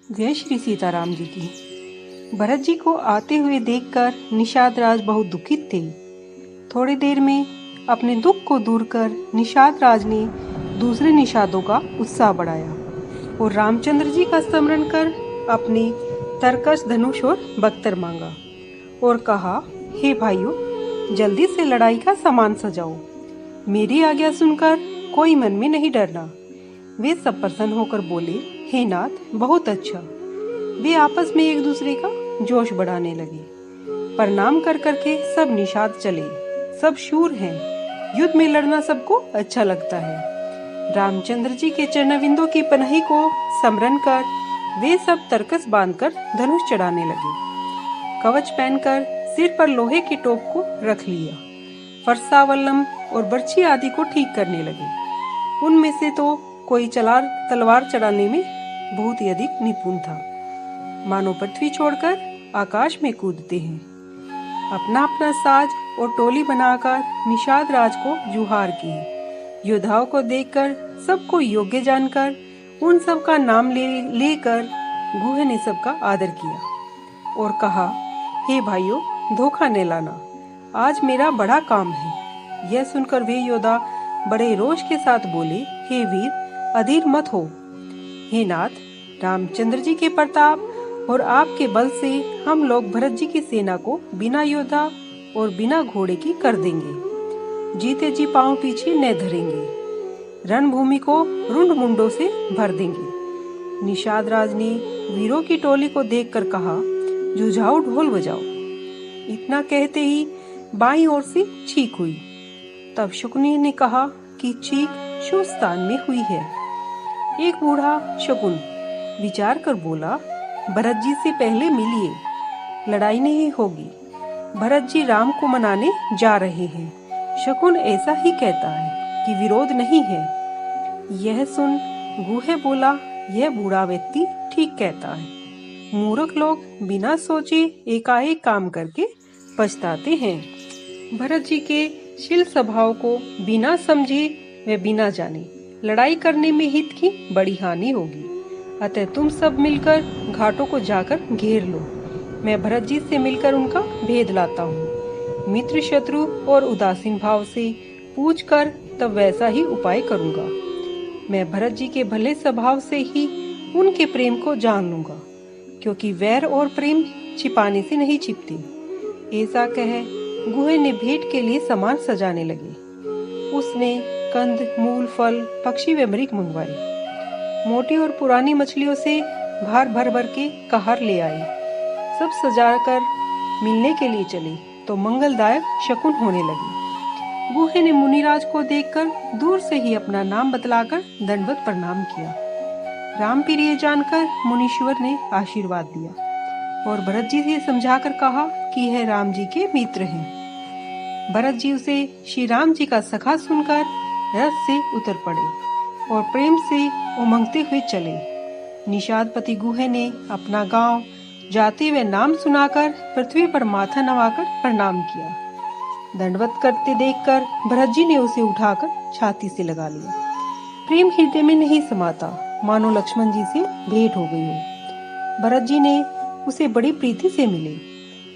जय श्री सीताराम जी की। भरत जी को आते हुए देखकर निषाद राज बहुत दुखित थे। थोड़ी देर में अपने दुख को दूर कर निषाद राज ने दूसरे निषादों का उत्साह बढ़ाया और रामचंद्र जी का स्मरण कर अपने तरकश धनुष और बख्तर मांगा और कहा, हे भाइयों, जल्दी से लड़ाई का सामान सजाओ। मेरी आज्ञा सुनकर कोई मन में नहीं डरना। वे सब प्रसन्न होकर बोले, हे नाथ, बहुत अच्छा। वे आपस में एक दूसरे का जोश बढ़ाने लगे। प्रणाम कर करके सब निषाद चले। सब शूर हैं, युद्ध में लड़ना सबको अच्छा लगता है। रामचंद्र जी के चरणविंदों की पनाही को स्मरण कर वे सब तरकस बांधकर धनुष चढ़ाने लगे। कवच पहनकर सिर पर लोहे की टोप को रख लिया। फरसा, वल्लम और बर्छी आदि को ठीक करने लगे। उनमें से तो कोई तलवार चढ़ाने में बहुत ही अधिक निपुण था, मानो पृथ्वी छोड़कर आकाश में कूदते हैं। अपना अपना साज और टोली बनाकर निषाद राज को जुहार की। योद्धाओं को देखकर सबको योग्य जानकर उन सब का नाम लेकर गुहे ने सबका आदर किया और कहा, हे भाइयों, धोखा न लाना, आज मेरा बड़ा काम है। यह सुनकर वे योद्धा बड़े रोष के साथ बोले, हे वीर, अधीर मत हो। हे नाथ, रामचंद्र जी के प्रताप और आपके बल से हम लोग भरत जी की सेना को बिना योद्धा और बिना घोड़े की कर देंगे। जीते जी पांव पीछे न धरेंगे। रणभूमि को रुंड मुंडों से भर देंगे। निषाद राज ने वीरों की टोली को देखकर कहा, जुझाओ, ढोल बजाओ। इतना कहते ही बाईं ओर से चीख हुई। तब शकुनी ने कहा कि चीख शुभ स्थान में हुई है। एक बूढ़ा शकुन विचार कर बोला, भरत जी से पहले मिलिए, लड़ाई नहीं होगी। भरत जी राम को मनाने जा रहे हैं। शकुन ऐसा ही कहता है कि विरोध नहीं है। यह सुन गुहे बोला, यह बूढ़ा व्यक्ति ठीक कहता है। मूर्ख लोग बिना सोचे एकाएक काम करके पछताते हैं। भरत जी के शील स्वभाव को बिना समझे व बिना जाने लड़ाई करने में हित की बड़ी हानि होगी। अतः तुम सब मिलकर घाटों को जाकर घेर लो। मैं भरत जी से मिलकर उनका भेद लाता हूँ। मित्र, शत्रु और उदासीन भाव से पूछकर तब वैसा ही उपाय करूँगा। मैं भरत जी के भले स्वभाव से ही उनके प्रेम को जान लूँगा, क्योंकि वैर और प्रेम छिपाने से नहीं छिपते। ऐसा कह गुहे ने भेंट के लिए सामान सजाने लगे। उसने कंद, मूल, फल, पक्षी व मृग मंगवाए। मोटी और पुरानी मछलियों से भार भर भर के कहार ले आई। सब सजाकर मिलने के लिए चले तो मंगलदायक शकुन होने लगे। गुहे ने मुनिराज को देखकर दूर से ही अपना नाम बतलाकर दंडवत प्रणाम किया। राम प्रिय जानकर मुनीश्वर ने आशीर्वाद दिया और भरत जी से समझाकर कहा कि यह राम जी के मित्र हैं। भरत जी उसे श्री राम जी का सखा सुनकर रथ से उतर पड़े और प्रेम से उमंगते हुए चले। निषादपति गुहे ने अपना गांव जाते हुए नाम सुनाकर पृथ्वी पर माथा नवाकर प्रणाम किया। दंडवत करते देखकर भरत जी ने उसे उठाकर छाती से लगा लिया। प्रेम हृदय में नहीं समाता, मानो लक्ष्मण जी से भेंट हो गई हो। भरत जी ने उसे बड़ी प्रीति से मिले।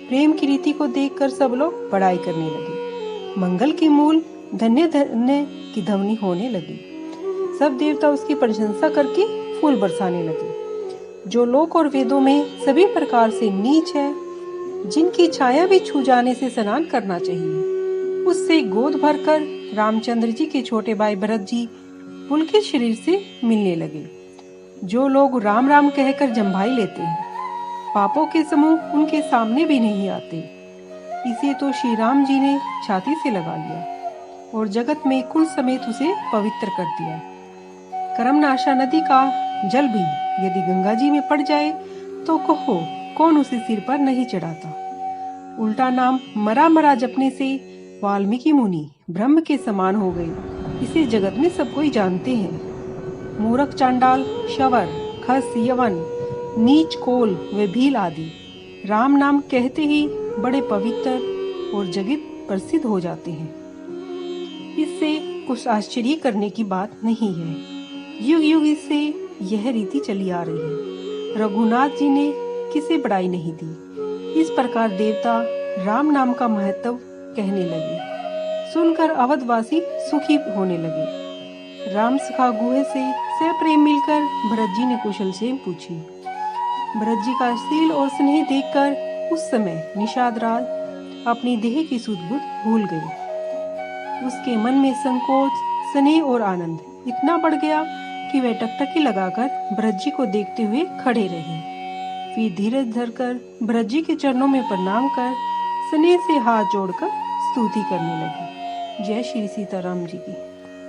प्रेम की रीति को देखकर सब लोग बड़ाई करने लगे। मंगल की मूल धन्य धन्य की ध्वनि होने लगी। सब देवता उसकी प्रशंसा करके फूल बरसाने लगे। जो लोक और वेदों में सभी प्रकार से नीच है, जिनकी छाया भी छू जाने से स्नान करना चाहिए, उससे गोद भरकर रामचंद्र जी के छोटे भाई भरत जी पुलकित शरीर से मिलने लगे। जो लोग राम राम कहकर जम्भाई लेते हैं, पापों के समूह उनके सामने भी नहीं आते। इसे तो श्री राम जी ने छाती से लगा लिया और जगत में कुल समेत उसे पवित्र कर दिया। करमनाशा नदी का जल भी यदि गंगा जी में पड़ जाए तो कहो कौन उसे सिर पर नहीं चढ़ाता। उल्टा नाम मरा मरा जपने से वाल्मीकि मुनि ब्रह्म के समान हो गए, इसे जगत में सब कोई जानते हैं। मूर्ख, चांडाल, शवर, खस, यवन, नीच, कोल व भील आदि राम नाम कहते ही बड़े पवित्र और जगत प्रसिद्ध हो जाते हैं। इससे कुछ आश्चर्य करने की बात नहीं है। युग युग इससे यह रीति चली आ रही है। रघुनाथ जी ने किसी बड़ाई नहीं दी। इस प्रकार देवता राम नाम का महत्व कहने लगे। सुनकर अवधवासी सुखी होने लगे। राम सखा गुहे से सप्रेम मिलकर भरत जी ने कुशल से पूछी। भरत जी का शील और स्नेह देखकर उस समय निषाद राज अपनी देह की सुध बुध भूल गए। उसके मन में संकोच, स्नेह और आनंद इतना बढ़ गया कि वह टकटकी लगाकर भरत जी को देखते हुए खड़े रहे। फिर धीरज धरकर भरत जी के चरणों में प्रणाम कर स्नेह से हाथ जोड़कर स्तुति करने लगे। जय श्री सीताराम जी की।